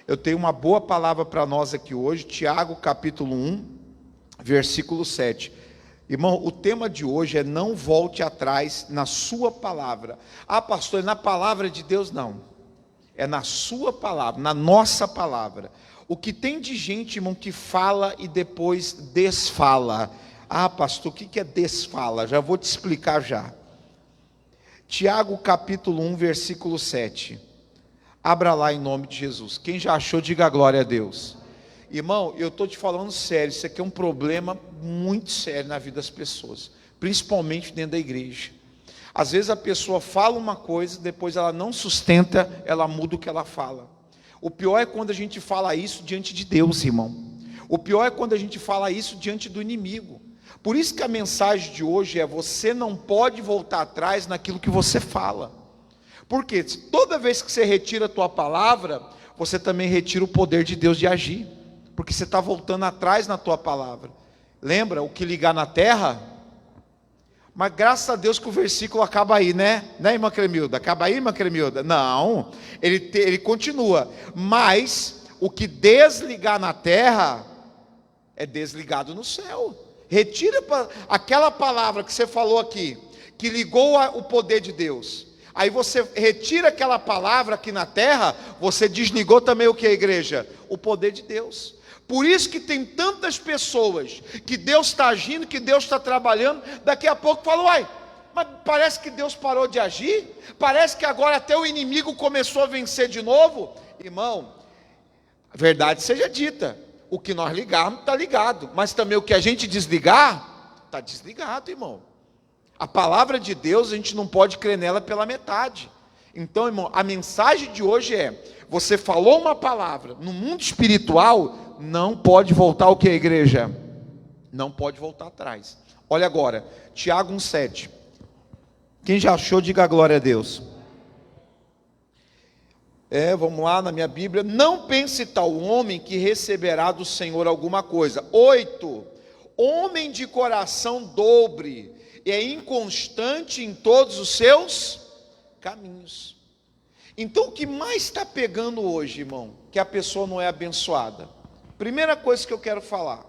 Eu tenho uma boa palavra para nós aqui hoje, Tiago capítulo 1, versículo 7. Irmão, o tema de hoje é: não volte atrás na sua palavra. Ah, pastor, é na palavra de Deus? Não, é na sua palavra, na nossa palavra. O que tem de gente, irmão, que fala e depois desfala. Ah, pastor, o que é desfala? Já vou te explicar já. Tiago capítulo 1, versículo 7. Abra lá em nome de Jesus. Quem já achou, diga glória a Deus. Irmão, eu estou te falando sério, isso aqui é um problema muito sério na vida das pessoas, principalmente dentro da igreja. Às vezes a pessoa fala uma coisa, depois ela não sustenta, ela muda o que ela fala. O pior é quando a gente fala isso diante de Deus, irmão. O pior é quando a gente fala isso diante do inimigo. Por isso que a mensagem de hoje é: você não pode voltar atrás naquilo que você fala. Porque toda vez que você retira a tua palavra, você também retira o poder de Deus de agir. Porque você está voltando atrás na tua palavra. Lembra, o que ligar na terra? Mas graças a Deus que o versículo acaba aí, né? Né, irmã Cremilda? Acaba aí, irmã Cremilda? Não, ele continua. Mas o que desligar na terra é desligado no céu. Retira aquela palavra que você falou aqui, que ligou o poder de Deus. Aí você retira aquela palavra aqui na terra, você desligou também o que, a igreja? O poder de Deus. Por isso que tem tantas pessoas que Deus está agindo, que Deus está trabalhando, daqui a pouco falam: uai, mas parece que Deus parou de agir, parece que agora até o inimigo começou a vencer de novo. Irmão, a verdade seja dita, o que nós ligarmos está ligado, mas também o que a gente desligar, está desligado, irmão. A palavra de Deus, a gente não pode crer nela pela metade. Então, irmão, a mensagem de hoje é: você falou uma palavra, no mundo espiritual, não pode voltar o que, a igreja? Não pode voltar atrás. Olha agora, Tiago 1,7. Quem já achou, diga glória a Deus. Vamos lá na minha Bíblia. Não pense tal homem que receberá do Senhor alguma coisa. 8. Homem de coração dobre, é inconstante em todos os seus caminhos. Então o que mais está pegando hoje, irmão, que a pessoa não é abençoada? Primeira coisa que eu quero falar.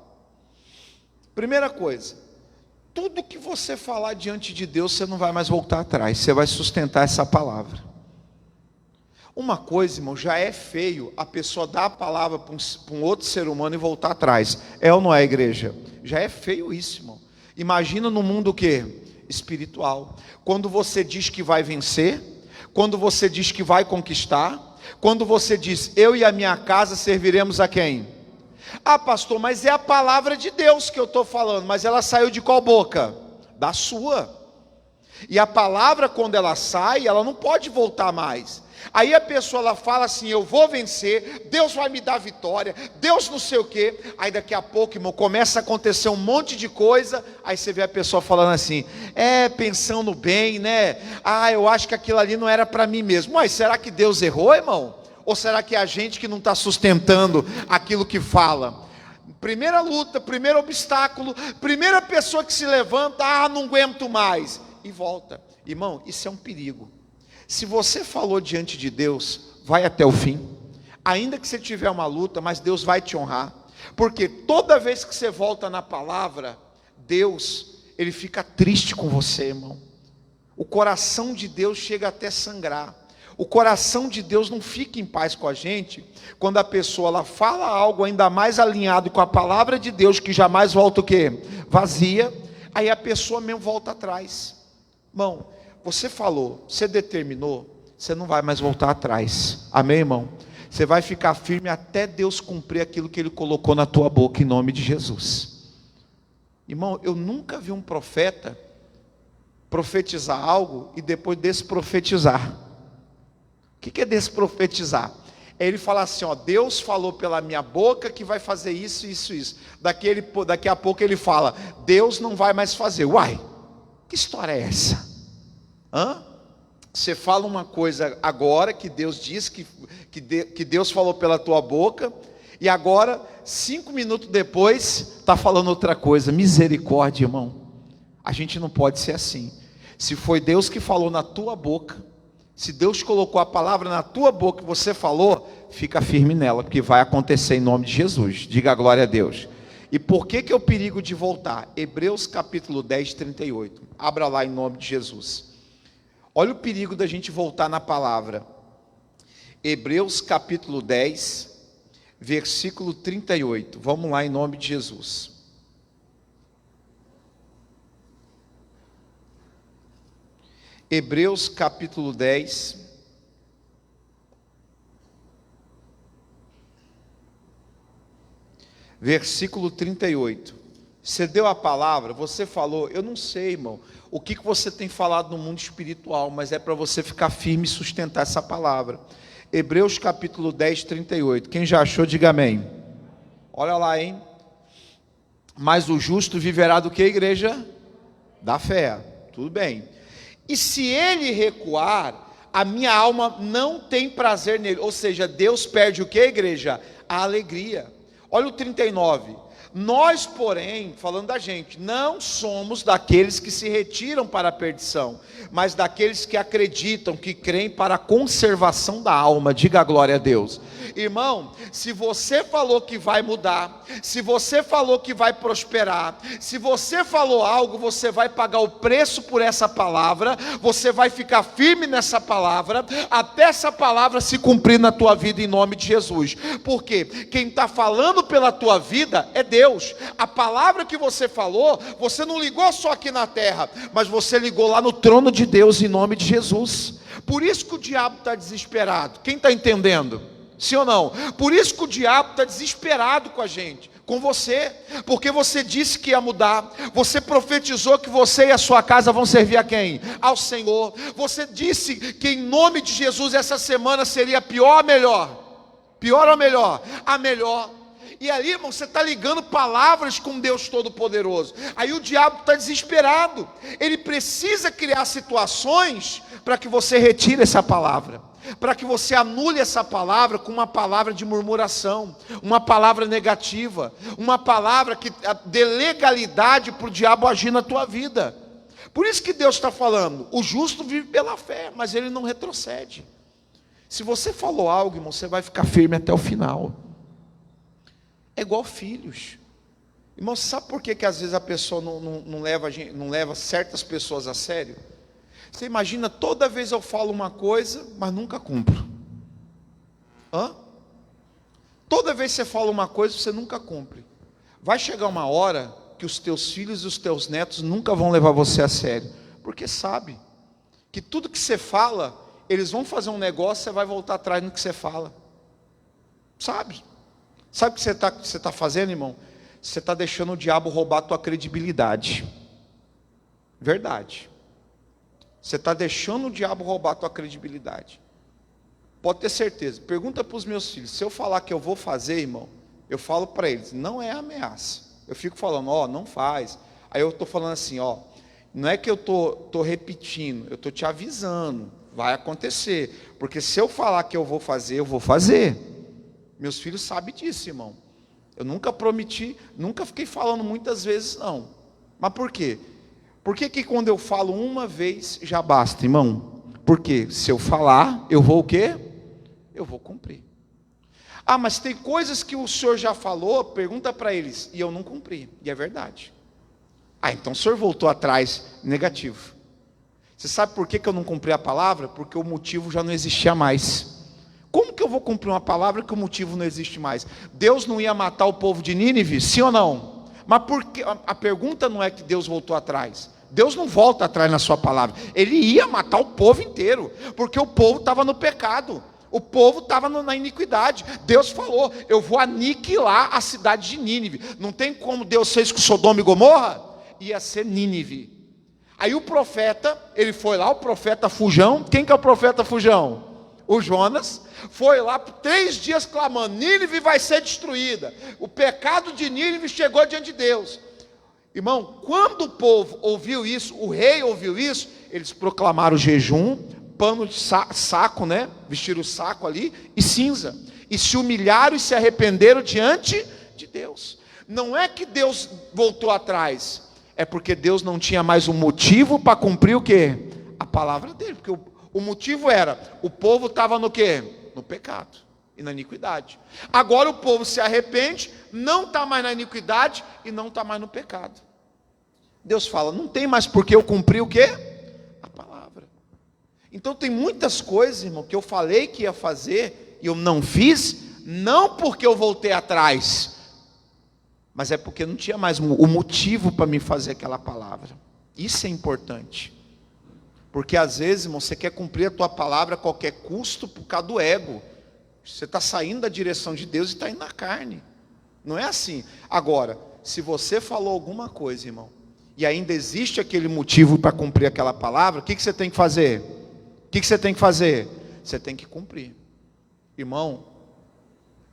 Primeira coisa, tudo que você falar diante de Deus, você não vai mais voltar atrás, você vai sustentar essa palavra. Uma coisa, irmão, já é feio a pessoa dar a palavra para um outro ser humano e voltar atrás. É ou não é, igreja? Já é feio isso, irmão. Imagina no mundo o quê? Espiritual. Quando você diz que vai vencer, quando você diz que vai conquistar, quando você diz: eu e a minha casa serviremos a quem? Ah, pastor, mas é a palavra de Deus que eu estou falando, mas ela saiu de qual boca? Da sua. E a palavra, quando ela sai, ela não pode voltar mais. Aí a pessoa ela fala assim: eu vou vencer, Deus vai me dar vitória, Deus não sei o quê. Aí daqui a pouco, irmão, começa a acontecer um monte de coisa. Aí você vê a pessoa falando assim: pensando bem, né? Ah, eu acho que aquilo ali não era para mim mesmo. Mas será que Deus errou, irmão? Ou será que é a gente que não está sustentando aquilo que fala? Primeira luta, primeiro obstáculo, primeira pessoa que se levanta: ah, não aguento mais, e volta. Irmão, isso é um perigo. Se você falou diante de Deus, vai até o fim. Ainda que você tiver uma luta, mas Deus vai te honrar. Porque toda vez que você volta na palavra, Deus, Ele fica triste com você, irmão. O coração de Deus chega até sangrar. O coração de Deus não fica em paz com a gente quando a pessoa ela fala algo ainda mais alinhado com a palavra de Deus, que jamais volta o quê? Vazia. Aí a pessoa mesmo volta atrás. Irmão, você falou, você determinou, você não vai mais voltar atrás. Amém, irmão? Você vai ficar firme até Deus cumprir aquilo que Ele colocou na tua boca, em nome de Jesus. Irmão, eu nunca vi um profeta profetizar algo e depois desprofetizar. O que é desprofetizar? É ele falar assim: ó, Deus falou pela minha boca que vai fazer isso, isso, isso. Daqui a pouco ele fala: Deus não vai mais fazer. Uai, que história é essa? Você fala uma coisa agora que Deus diz que Deus falou pela tua boca, e agora 5 minutos depois está falando outra coisa. Misericórdia, irmão. A gente não pode ser assim. Se foi Deus que falou na tua boca, Se Deus colocou a palavra na tua boca e você falou, fica firme nela, porque vai acontecer em nome de Jesus. Diga a glória a Deus. E por que é o perigo de voltar? Hebreus capítulo 10, 38. Abra lá em nome de Jesus. Olha o perigo da gente voltar na palavra. Hebreus capítulo 10, versículo 38. Vamos lá em nome de Jesus. Hebreus capítulo 10, versículo 38. Você deu a palavra, você falou, eu não sei, irmão, o que você tem falado no mundo espiritual, mas é para você ficar firme e sustentar essa palavra. Hebreus capítulo 10, 38. Quem já achou, diga amém. Olha lá, hein? Mas o justo viverá do que, igreja? Da fé. Tudo bem. E se ele recuar, a minha alma não tem prazer nele. Ou seja, Deus perde o que, igreja? A alegria. Olha o 39. Nós, porém, falando da gente, não somos daqueles que se retiram para a perdição, mas daqueles que acreditam, que creem para a conservação da alma. Diga a glória a Deus. Irmão, se você falou que vai mudar, se você falou que vai prosperar, se você falou algo, você vai pagar o preço por essa palavra, você vai ficar firme nessa palavra, até essa palavra se cumprir na tua vida em nome de Jesus. Porque quem está falando pela tua vida é Deus. A palavra que você falou, você não ligou só aqui na terra, mas você ligou lá no trono de Deus em nome de Jesus. Por isso que o diabo está desesperado. Quem está entendendo? Sim ou não? Por isso que o diabo está desesperado com a gente, com você, porque você disse que ia mudar, você profetizou que você e a sua casa vão servir a quem? Ao Senhor. Você disse que em nome de Jesus essa semana seria pior ou melhor? Pior ou melhor? A melhor. E ali, irmão, você está ligando palavras com Deus Todo-Poderoso. Aí o diabo está desesperado. Ele precisa criar situações para que você retire essa palavra, para que você anule essa palavra com uma palavra de murmuração, uma palavra negativa, uma palavra que dê legalidade para o diabo agir na tua vida. Por isso que Deus está falando, o justo vive pela fé, mas ele não retrocede. Se você falou algo, irmão, você vai ficar firme até o final. É igual filhos. Irmão, você sabe por que às vezes a pessoa não leva certas pessoas a sério? Você imagina, toda vez eu falo uma coisa, mas nunca cumpro. Toda vez que você fala uma coisa, você nunca cumpre. Vai chegar uma hora que os teus filhos e os teus netos nunca vão levar você a sério, porque sabe que tudo que você fala, eles vão fazer um negócio, você vai voltar atrás no que você fala. Sabe o que você está fazendo, irmão? Você está deixando o diabo roubar a tua credibilidade. Verdade. Você está deixando o diabo roubar a tua credibilidade. Pode ter certeza. Pergunta para os meus filhos. Se eu falar que eu vou fazer, irmão, eu falo para eles, não é ameaça. Eu fico falando, não faz. Aí eu estou falando assim, não é que eu estou repetindo, eu estou te avisando, vai acontecer. Porque se eu falar que eu vou fazer, eu vou fazer. Meus filhos sabem disso, irmão. Eu nunca prometi, nunca fiquei falando muitas vezes, não. Mas por quê? Por que quando eu falo uma vez já basta, irmão? Porque se eu falar, eu vou o quê? Eu vou cumprir. Mas tem coisas que o senhor já falou, pergunta para eles, e eu não cumpri. E é verdade. Então o senhor voltou atrás, negativo. Você sabe por que eu não cumpri a palavra? Porque o motivo já não existia mais. Como que eu vou cumprir uma palavra que o motivo não existe mais? Deus não ia matar o povo de Nínive, sim ou não? Mas por que? A pergunta não é que Deus voltou atrás. Deus não volta atrás na sua palavra. Ele ia matar o povo inteiro, porque o povo estava no pecado. O povo estava na iniquidade. Deus falou, eu vou aniquilar a cidade de Nínive. Não tem como Deus fez com Sodoma e Gomorra? Ia ser Nínive. Aí o profeta, ele foi lá, o profeta Fujão. Quem que é o profeta Fujão? O Jonas. Foi lá por 3 dias clamando, Nínive vai ser destruída. O pecado de Nínive chegou diante de Deus. Irmão, quando o povo ouviu isso, o rei ouviu isso, eles proclamaram jejum, pano de saco, né? Vestiram o saco ali e cinza. E se humilharam e se arrependeram diante de Deus. Não é que Deus voltou atrás, é porque Deus não tinha mais um motivo para cumprir o quê? A palavra dele, porque O motivo era, o povo estava no quê? No pecado e na iniquidade. Agora o povo se arrepende, não está mais na iniquidade e não está mais no pecado. Deus fala, não tem mais porque eu cumpri o quê? A palavra. Então tem muitas coisas, irmão, que eu falei que ia fazer e eu não fiz, não porque eu voltei atrás, mas é porque não tinha mais o motivo para me fazer aquela palavra. Isso é importante. Porque às vezes, irmão, você quer cumprir a tua palavra a qualquer custo por causa do ego. Você está saindo da direção de Deus e está indo na carne. Não é assim. Agora, se você falou alguma coisa, irmão, e ainda existe aquele motivo para cumprir aquela palavra, o que você tem que fazer? O que você tem que fazer? Você tem que cumprir. Irmão,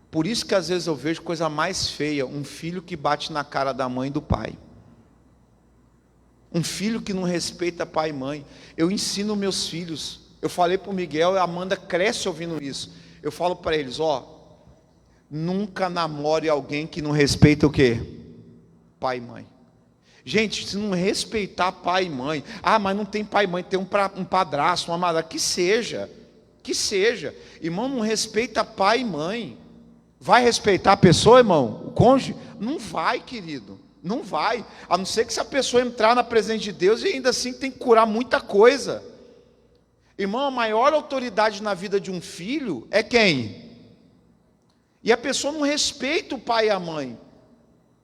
por isso que às vezes eu vejo coisa mais feia, um filho que bate na cara da mãe e do pai. Um filho que não respeita pai e mãe. Eu ensino meus filhos. Eu falei para o Miguel e a Amanda cresce ouvindo isso. Eu falo para eles, nunca namore alguém que não respeita o quê? Pai e mãe. Gente, se não respeitar pai e mãe, mas não tem pai e mãe, tem um padrasto, uma madrasta, que seja. Irmão, não respeita pai e mãe. Vai respeitar a pessoa, irmão? O cônjuge? Não vai, querido. Não vai, a não ser que se a pessoa entrar na presença de Deus e ainda assim tem que curar muita coisa. Irmão, a maior autoridade na vida de um filho é quem? E a pessoa não respeita o pai e a mãe.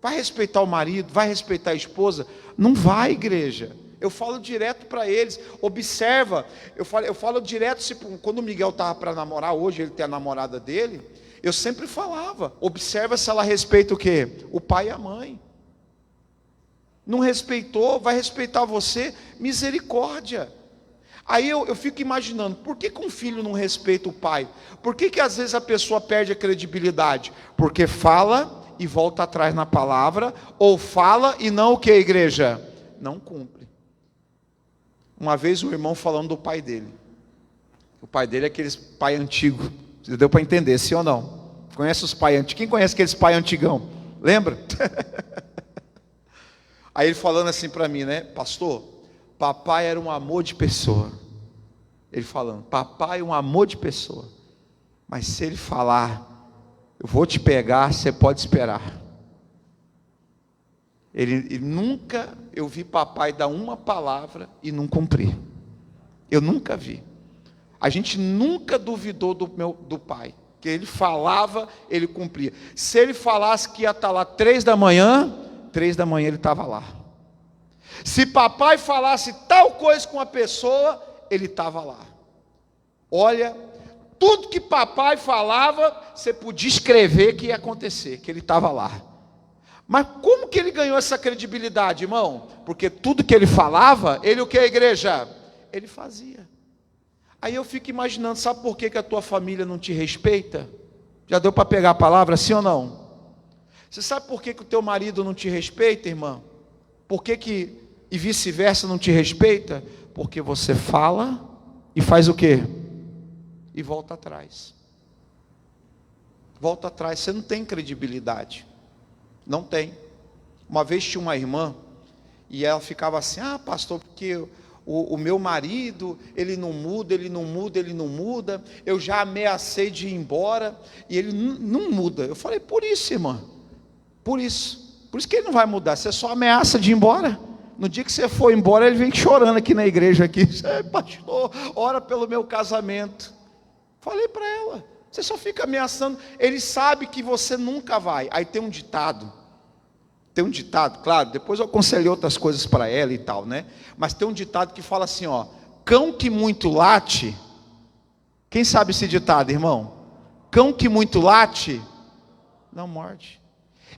Vai respeitar o marido, vai respeitar a esposa? Não vai, igreja. Eu falo direto para eles, observa, eu falo direto, quando o Miguel estava para namorar, hoje ele tem a namorada dele, eu sempre falava, observa se ela respeita o quê? O pai e a mãe. Não respeitou, vai respeitar você, misericórdia. Aí eu fico imaginando, por que um filho não respeita o pai? Por que às vezes a pessoa perde a credibilidade? Porque fala e volta atrás na palavra, ou fala e não o que, igreja? Não cumpre. Uma vez um irmão falando do pai dele. O pai dele é aqueles pai antigo. Você deu para entender, sim ou não? Conhece os pai antigos? Quem conhece aqueles pai antigão? Lembra? Aí ele falando assim para mim, né? Pastor, papai era um amor de pessoa. Ele falando, papai é um amor de pessoa. Mas se ele falar, eu vou te pegar, você pode esperar. Ele nunca, eu vi papai dar uma palavra e não cumprir. Eu nunca vi. A gente nunca duvidou do pai. Que ele falava, ele cumpria. Se ele falasse que ia estar lá 3 da manhã ele estava lá. Se papai falasse tal coisa com a pessoa, ele estava lá. Olha, tudo que papai falava, você podia escrever que ia acontecer, que ele estava lá. Mas como que ele ganhou essa credibilidade, irmão? Porque tudo que ele falava, ele o que, igreja? Ele fazia. Aí eu fico imaginando, sabe por que a tua família não te respeita? Já deu para pegar a palavra, sim ou não? Você sabe por que o teu marido não te respeita, irmã? Por que e vice-versa não te respeita? Porque você fala e faz o quê? E volta atrás. Volta atrás, você não tem credibilidade. Não tem. Uma vez tinha uma irmã, e ela ficava assim, pastor, porque o meu marido, ele não muda, eu já ameacei de ir embora, e ele não muda. Eu falei, por isso, irmã. Por isso que ele não vai mudar. Você só ameaça de ir embora. No dia que você for embora, ele vem chorando aqui na igreja aqui. Pastor, ora pelo meu casamento. Falei para ela, você só fica ameaçando. Ele sabe que você nunca vai. Aí tem um ditado, claro, depois eu aconselhei outras coisas para ela e tal, né? Mas tem um ditado que fala assim, cão que muito late. Quem sabe esse ditado, irmão? Cão que muito late, não morde.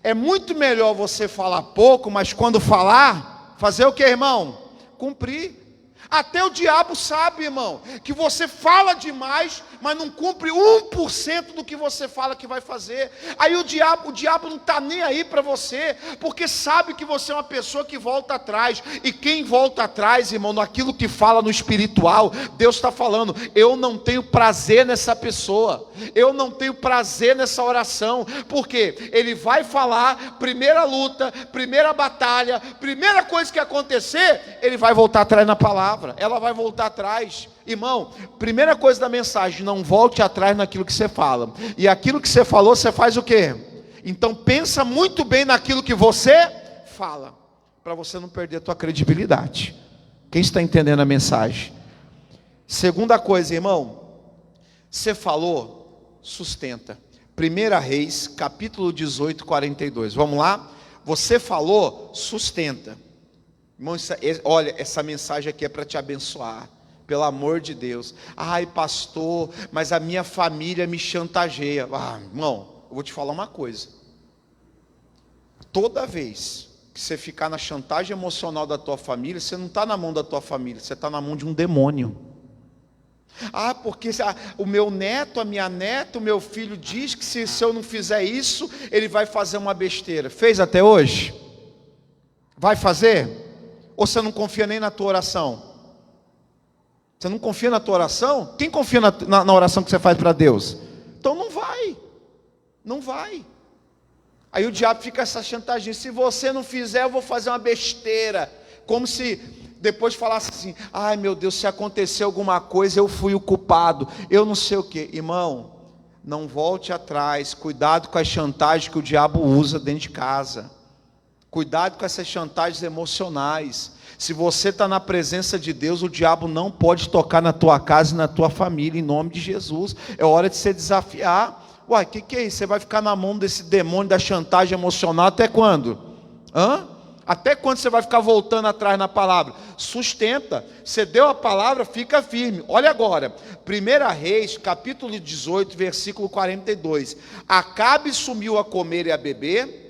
É muito melhor você falar pouco, mas quando falar, fazer o que, irmão? Cumprir. Até o diabo sabe, irmão, que você fala demais, mas não cumpre 1% do que você fala que vai fazer. Aí o diabo não está nem aí para você, porque sabe que você é uma pessoa que volta atrás. E quem volta atrás, irmão, naquilo que fala no espiritual, Deus está falando, eu não tenho prazer nessa pessoa, eu não tenho prazer nessa oração, porque ele vai falar, primeira luta, primeira batalha, primeira coisa que acontecer, ele vai voltar atrás na palavra. palavra, ela vai voltar atrás. Irmão, primeira coisa da mensagem: não volte atrás naquilo que você fala. E aquilo que você falou, você faz o quê? Então pensa muito bem naquilo que você fala, para você não perder a tua credibilidade. Quem está entendendo a mensagem? Segunda coisa, irmão, você falou, sustenta. 1 Reis, capítulo 18, 42. Vamos lá? Você falou, sustenta. Irmão, olha, essa mensagem aqui é para te abençoar. Pelo amor de Deus. Ai, pastor, mas a minha família me chantageia. Irmão, eu vou te falar uma coisa. Toda vez que você ficar na chantagem emocional da tua família, você não está na mão da tua família, você está na mão de um demônio. Porque o meu neto, a minha neta, o meu filho diz que se eu não fizer isso, ele vai fazer uma besteira. Fez até hoje? Vai fazer? Ou você não confia nem na tua oração? Você não confia na tua oração? Quem confia na oração que você faz para Deus? Então não vai. Não vai. Aí o diabo fica essa chantagem: se você não fizer, eu vou fazer uma besteira. Como se depois falasse assim: ai meu Deus, se acontecer alguma coisa, eu fui o culpado, eu não sei o que. Irmão, não volte atrás. Cuidado com as chantagens que o diabo usa dentro de casa. Cuidado com essas chantagens emocionais. Se você está na presença de Deus, o diabo não pode tocar na tua casa e na tua família, em nome de Jesus. É hora de você desafiar. Uai, o que é isso? Você vai ficar na mão desse demônio da chantagem emocional até quando? Até quando você vai ficar voltando atrás na palavra? Sustenta. Você deu a palavra, fica firme. Olha agora, 1 Reis, capítulo 18, versículo 42. Acabe sumiu a comer e a beber,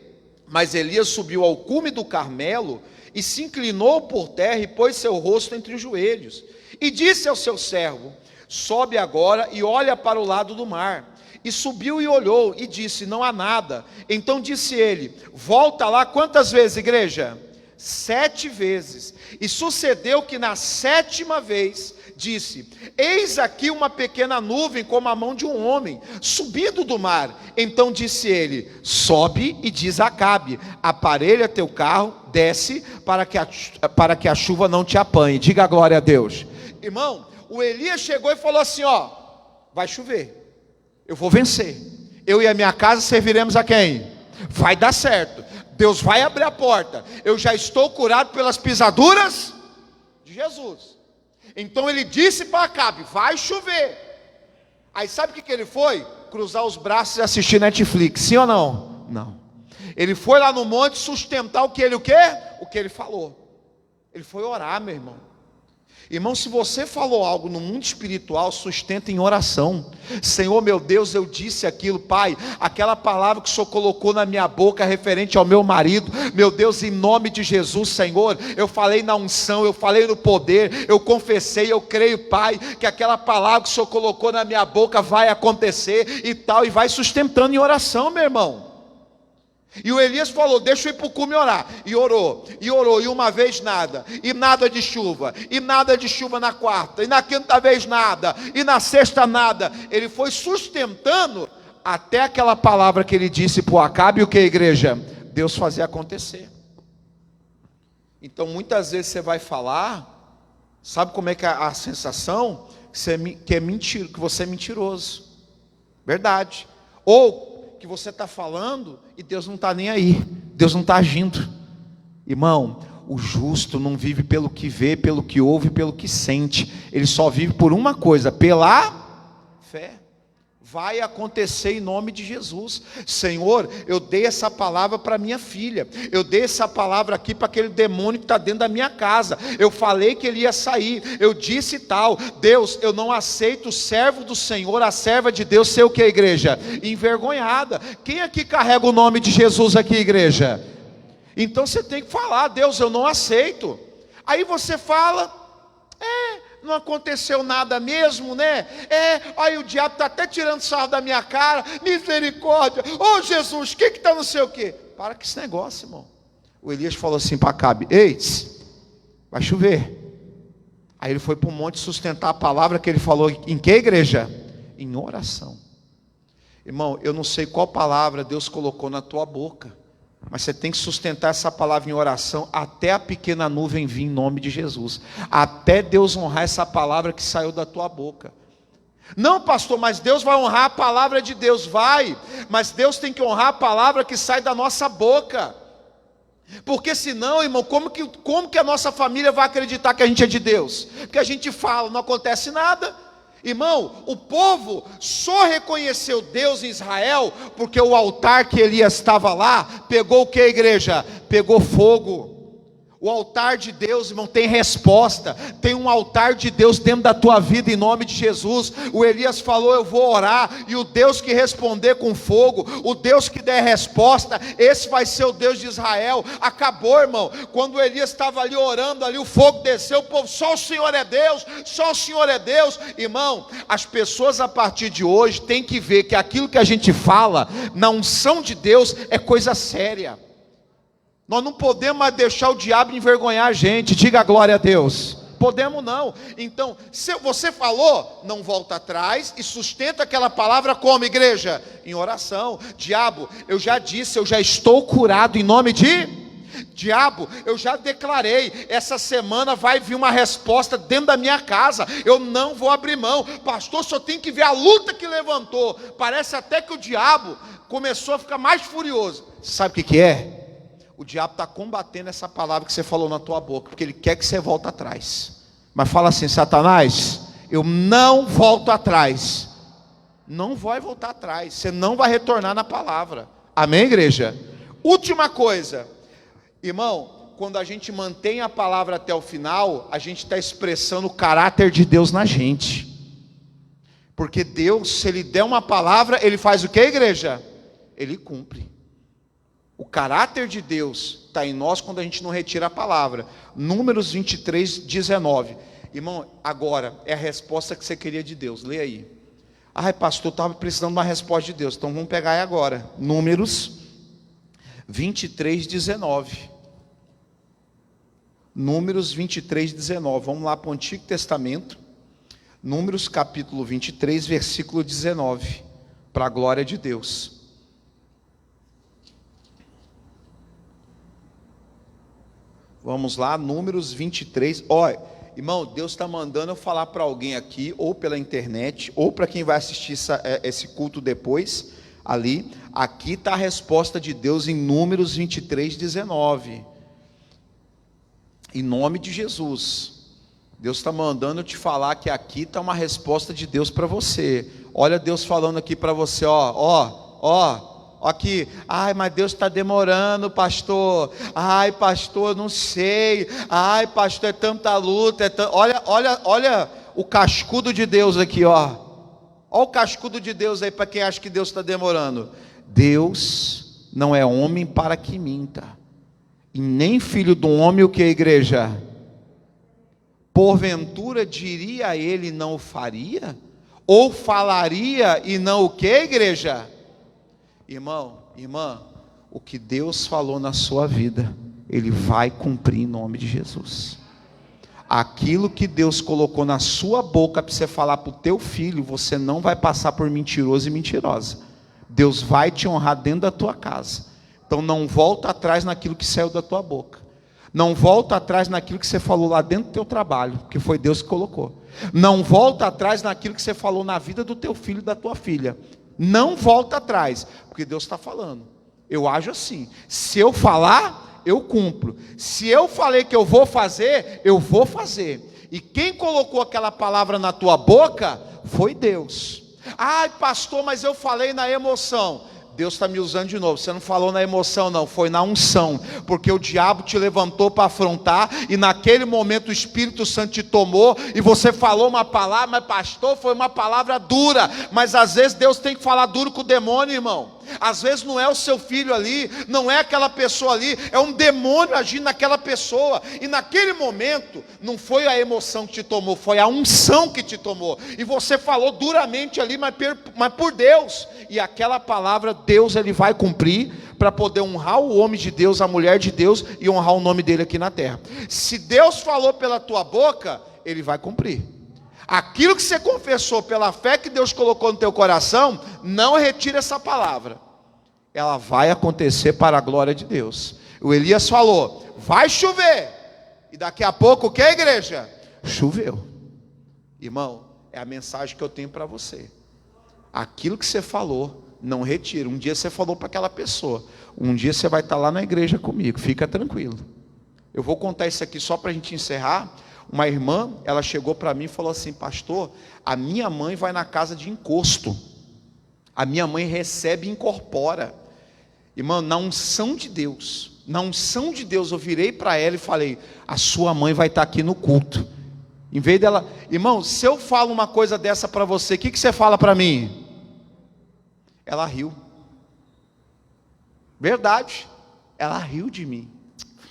mas Elias subiu ao cume do Carmelo e se inclinou por terra e pôs seu rosto entre os joelhos. E disse ao seu servo: sobe agora e olha para o lado do mar. E subiu e olhou e disse: não há nada. Então disse ele: volta lá. Quantas vezes, igreja? 7 vezes. E sucedeu que na 7ª vez disse: eis aqui uma pequena nuvem como a mão de um homem, subindo do mar. Então disse ele: sobe e diz a Acabe: aparelha teu carro, desce, para que a chuva não te apanhe. Diga glória a Deus. Irmão, o Elias chegou e falou assim: vai chover. Eu vou vencer. Eu e a minha casa serviremos a quem? Vai dar certo. Deus vai abrir a porta. Eu já estou curado pelas pisaduras de Jesus. Então ele disse para Acabe: vai chover. Aí sabe o que ele foi? Cruzar os braços e assistir Netflix. Sim ou não? Não. Ele foi lá no monte sustentar o que ele falou. Ele foi orar, meu irmão. Irmão, se você falou algo no mundo espiritual, sustenta em oração. Senhor meu Deus, eu disse aquilo, Pai, aquela palavra que o Senhor colocou na minha boca referente ao meu marido, meu Deus, em nome de Jesus, Senhor, eu falei na unção, eu falei no poder, eu confessei, eu creio, Pai, que aquela palavra que o Senhor colocou na minha boca vai acontecer e tal, e vai sustentando em oração, meu irmão. E o Elias falou: deixa eu ir para o cume orar. E orou, e uma vez nada, e nada de chuva, e nada de chuva na 4ª, e na 5ª vez nada, e na 6ª nada. Ele foi sustentando até aquela palavra que ele disse para o Acabe, e o que, igreja? Deus fazia acontecer. Então muitas vezes você vai falar, sabe como é que é a sensação? Que você é mentiroso. Verdade. Ou que você está falando e Deus não está nem aí, Deus não está agindo. Irmão, o justo não vive pelo que vê, pelo que ouve, pelo que sente. Ele só vive por uma coisa: pela fé. Vai acontecer em nome de Jesus. Senhor, eu dei essa palavra para minha filha, eu dei essa palavra aqui para aquele demônio que está dentro da minha casa, eu falei que ele ia sair, eu disse tal. Deus, eu não aceito o servo do Senhor, a serva de Deus ser o que, igreja? Envergonhada. Quem aqui carrega o nome de Jesus aqui, igreja? Então você tem que falar: Deus, eu não aceito. Aí você fala: não aconteceu nada mesmo, né? Aí o diabo está até tirando sarro da minha cara. Misericórdia, Jesus, o que está não sei o quê? Para com esse negócio, irmão. O Elias falou assim para Acabe: eis, vai chover. Aí ele foi para o monte sustentar a palavra que ele falou. Em que, igreja? Em oração. Irmão, eu não sei qual palavra Deus colocou na tua boca, Mas você tem que sustentar essa palavra em oração até a pequena nuvem vir em nome de Jesus. Até Deus honrar essa palavra que saiu da tua boca. Não, pastor, mas Deus vai honrar a palavra de Deus. Vai, mas Deus tem que honrar a palavra que sai da nossa boca. Porque senão, irmão, como que a nossa família vai acreditar que a gente é de Deus? Porque a gente fala, não acontece nada. Irmão, o povo só reconheceu Deus em Israel porque o altar que Elias estava lá, pegou o que, igreja? Pegou fogo. O altar de Deus, irmão, tem resposta. Tem um altar de Deus dentro da tua vida em nome de Jesus. O Elias falou, eu vou orar, e o Deus que responder com fogo, o Deus que der resposta, esse vai ser o Deus de Israel. Acabou, irmão. Quando o Elias estava ali orando, ali o fogo desceu, o povo, só o Senhor é Deus, só o Senhor é Deus. Irmão, as pessoas a partir de hoje têm que ver que aquilo que a gente fala na unção de Deus é coisa séria. Nós não podemos mais deixar o diabo envergonhar a gente. Diga glória a Deus. Podemos não. Então, se você falou, não volta atrás e sustenta aquela palavra como, igreja? Em oração. Diabo, eu já disse, eu já estou curado em nome de... Diabo, eu já declarei, essa semana vai vir uma resposta dentro da minha casa, eu não vou abrir mão. Pastor, só tem que ver a luta que levantou. Parece até que o diabo começou a ficar mais furioso. Sabe o que é? O diabo está combatendo essa palavra que você falou na tua boca, porque ele quer que você volte atrás. Mas fala assim, Satanás, eu não volto atrás. Não vai voltar atrás, você não vai retornar na palavra. Amém, igreja? Última coisa, irmão, quando a gente mantém a palavra até o final, a gente está expressando o caráter de Deus na gente. Porque Deus, se Ele der uma palavra, Ele faz o que, igreja? Ele cumpre. O caráter de Deus está em nós quando a gente não retira a palavra. Números 23, 19. Irmão, agora é a resposta que você queria de Deus. Leia aí. Ai, pastor, estava precisando de uma resposta de Deus. Então vamos pegar aí agora. Números 23, 19. Números 23, 19. Vamos lá para o Antigo Testamento. Números capítulo 23, versículo 19. Para a glória de Deus. Vamos lá, Números 23. Olha, irmão, Deus está mandando eu falar para alguém aqui, ou pela internet, ou para quem vai assistir esse culto depois, ali. Aqui está a resposta de Deus em Números 23, 19. Em nome de Jesus. Deus está mandando eu te falar que aqui está uma resposta de Deus para você. Olha Deus falando aqui para você, ó. Aqui, ai, mas Deus está demorando, pastor. Ai, pastor, não sei. Ai, pastor, é tanta luta. Olha o cascudo de Deus aqui, ó. Olha o cascudo de Deus aí para quem acha que Deus está demorando. Deus não é homem para que minta, e nem filho do homem o que, igreja? Porventura diria ele e não o faria? Ou falaria e não o que, igreja? Irmão, irmã, o que Deus falou na sua vida, Ele vai cumprir em nome de Jesus. Aquilo que Deus colocou na sua boca para você falar para o teu filho, você não vai passar por mentiroso e mentirosa. Deus vai te honrar dentro da tua casa. Então não volta atrás naquilo que saiu da tua boca. Não volta atrás naquilo que você falou lá dentro do teu trabalho, que foi Deus que colocou. Não volta atrás naquilo que você falou na vida do teu filho e da tua filha. Não volta atrás, porque Deus está falando. Eu ajo assim, se eu falar, eu cumpro. Se eu falei que eu vou fazer, eu vou fazer. E quem colocou aquela palavra na tua boca, foi Deus. Ai, pastor, mas eu falei na emoção. Deus está me usando de novo, você não falou na emoção não, foi na unção, porque o diabo te levantou para afrontar, e naquele momento o Espírito Santo te tomou, e você falou uma palavra, mas pastor, foi uma palavra dura, mas às vezes Deus tem que falar duro com o demônio, irmão. Às vezes não é o seu filho ali, não é aquela pessoa ali, é um demônio agindo naquela pessoa, e naquele momento, não foi a emoção que te tomou, foi a unção que te tomou, e você falou duramente ali, mas por Deus, e aquela palavra, Deus Ele vai cumprir, para poder honrar o homem de Deus, a mulher de Deus, e honrar o nome dele aqui na terra. Se Deus falou pela tua boca, Ele vai cumprir. Aquilo que você confessou pela fé que Deus colocou no teu coração, não retira essa palavra. ela vai acontecer para a glória de Deus. O Elias falou, vai chover, e daqui a pouco o que, igreja? Choveu. Irmão, é a mensagem que eu tenho para você. Aquilo que você falou, não retira. Um dia você falou para aquela pessoa, um dia você vai estar lá na igreja comigo, fica tranquilo. Eu vou contar isso aqui só para a gente encerrar. Uma irmã, ela chegou para mim e falou assim, pastor, a minha mãe vai na casa de encosto, a minha mãe recebe e incorpora. Irmã, na unção de Deus, eu virei para ela e falei, a sua mãe vai estar aqui no culto. Em vez dela, irmão, se eu falo uma coisa dessa para você, o que você fala para mim? Ela riu. Verdade, ela riu de mim.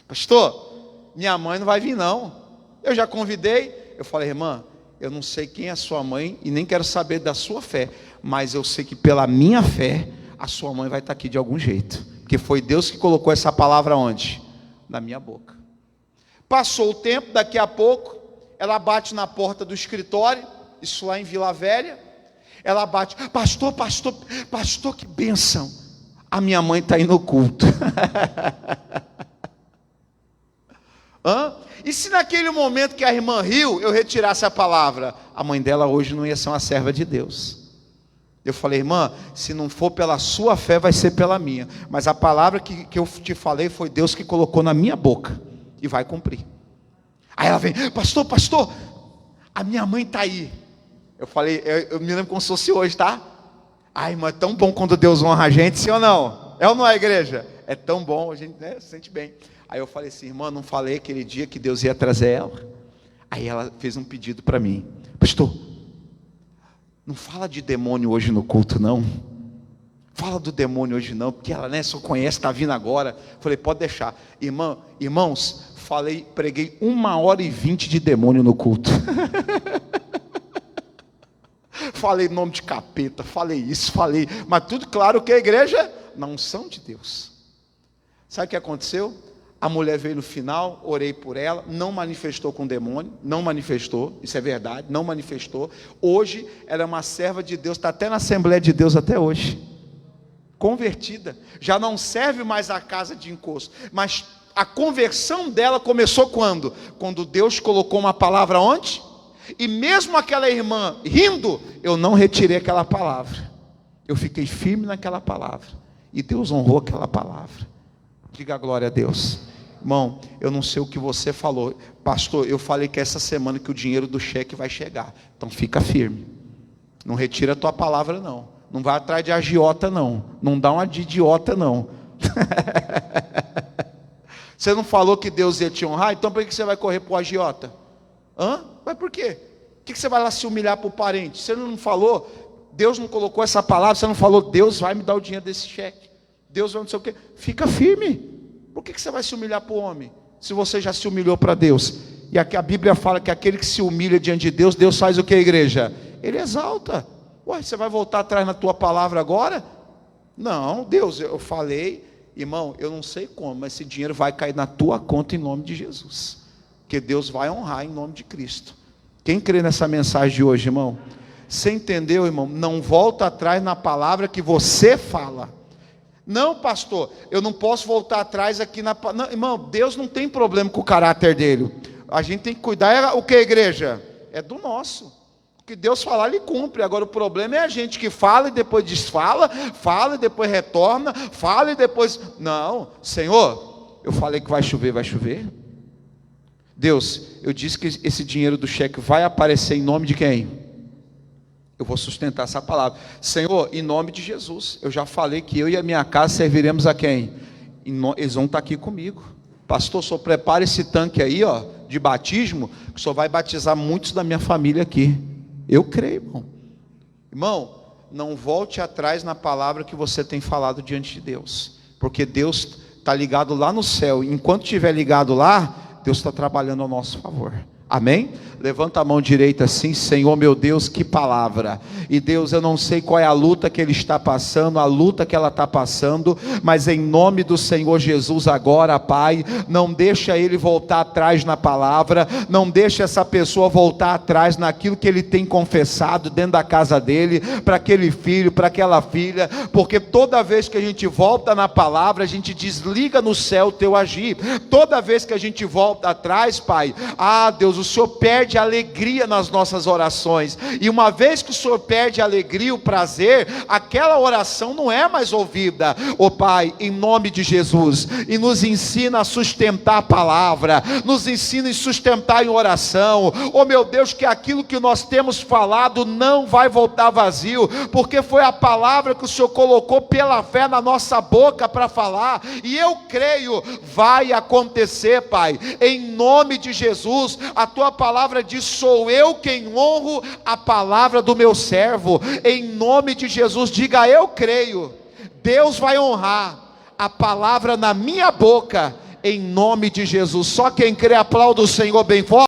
Pastor, minha mãe não vai vir não. Eu já convidei. Eu falei, irmã, eu não sei quem é a sua mãe e nem quero saber da sua fé, mas eu sei que pela minha fé, a sua mãe vai estar aqui de algum jeito, porque foi Deus que colocou essa palavra onde? Na minha boca. Passou o tempo, daqui a pouco, ela bate na porta do escritório, isso lá em Vila Velha, ela bate, pastor, que bênção, a minha mãe está aí no culto. E se naquele momento que a irmã riu, eu retirasse a palavra, a mãe dela hoje não ia ser uma serva de Deus. Eu falei, irmã, se não for pela sua fé, vai ser pela minha, mas a palavra que eu te falei, foi Deus que colocou na minha boca, e vai cumprir. Aí ela vem, pastor, a minha mãe está aí. Eu falei, eu me lembro como se fosse hoje, tá? Ai, irmã, é tão bom quando Deus honra a gente, sim ou não? É ou não é, igreja? É tão bom, a gente, né, se sente bem. Aí eu falei assim, irmã, não falei aquele dia que Deus ia trazer ela? Aí ela fez um pedido para mim, pastor, não fala de demônio hoje no culto não, fala do demônio hoje não, porque ela, né, só conhece, está vindo agora. Falei, pode deixar. Irmãos, preguei 1h20 de demônio no culto. Falei nome de capeta, falei, mas tudo claro que a igreja, na unção de Deus. Sabe o que aconteceu? A mulher veio no final, orei por ela, não manifestou com demônio, não manifestou, isso é verdade, não manifestou. Hoje, ela é uma serva de Deus, está até na Assembleia de Deus até hoje, convertida, já não serve mais a casa de encosto, mas a conversão dela começou quando? Quando Deus colocou uma palavra onde? E mesmo aquela irmã rindo, eu não retirei aquela palavra, eu fiquei firme naquela palavra, e Deus honrou aquela palavra. Diga glória a Deus. Irmão, eu não sei o que você falou, pastor, eu falei que essa semana que o dinheiro do cheque vai chegar, então fica firme, não retira a tua palavra não, não vai atrás de agiota não, não dá uma de idiota não. Você não falou que Deus ia te honrar, então por que você vai correr para o agiota? Mas por quê? Por que você vai lá se humilhar para o parente? Você não falou, Deus não colocou essa palavra, você não falou, Deus vai me dar o dinheiro desse cheque, Deus vai não sei o quê, fica firme. Por que você vai se humilhar para o homem, se você já se humilhou para Deus? E aqui a Bíblia fala que aquele que se humilha diante de Deus, Deus faz o que, igreja? Ele exalta. Você vai voltar atrás na tua palavra agora? Não, Deus, eu falei, irmão, eu não sei como, mas esse dinheiro vai cair na tua conta em nome de Jesus, porque Deus vai honrar em nome de Cristo. Quem crê nessa mensagem de hoje, irmão? Você entendeu, irmão? Não volta atrás na palavra que você fala. Não, pastor, eu não posso voltar atrás aqui na... Não, irmão, Deus não tem problema com o caráter dele. A gente tem que cuidar, o que, igreja? É do nosso. O que Deus falar, Ele cumpre. Agora o problema é a gente que fala e depois desfala, fala e depois retorna, fala e depois... Não, Senhor, eu falei que vai chover, vai chover. Deus, eu disse que esse dinheiro do cheque vai aparecer em nome de quem? Eu vou sustentar essa palavra. Senhor, em nome de Jesus, eu já falei que eu e a minha casa serviremos a quem? Eles vão estar aqui comigo. Pastor, o senhor prepara esse tanque aí, de batismo, que o senhor vai batizar muitos da minha família aqui. Eu creio, irmão. Irmão, não volte atrás na palavra que você tem falado diante de Deus, porque Deus está ligado lá no céu. Enquanto estiver ligado lá, Deus está trabalhando ao nosso favor. Amém? Levanta a mão direita assim: Senhor meu Deus, que palavra. E Deus, eu não sei qual é a luta que ele está passando, a luta que ela está passando, mas em nome do Senhor Jesus agora, Pai, não deixa ele voltar atrás na palavra, não deixa essa pessoa voltar atrás naquilo que ele tem confessado dentro da casa dele, para aquele filho, para aquela filha, porque toda vez que a gente volta na palavra, a gente desliga no céu o teu agir. Toda vez que a gente volta atrás, Pai, Deus, o Senhor perde a alegria nas nossas orações, e uma vez que o Senhor perde a alegria, o prazer, aquela oração não é mais ouvida. Pai, em nome de Jesus, e nos ensina a sustentar a palavra, nos ensina a sustentar em oração, meu Deus, que aquilo que nós temos falado não vai voltar vazio, porque foi a palavra que o Senhor colocou pela fé na nossa boca para falar, e eu creio, vai acontecer, Pai, em nome de Jesus. A tua palavra diz: sou eu quem honro a palavra do meu servo. Em nome de Jesus, diga: eu creio, Deus vai honrar a palavra na minha boca, em nome de Jesus. Só quem crê aplauda o Senhor bem forte.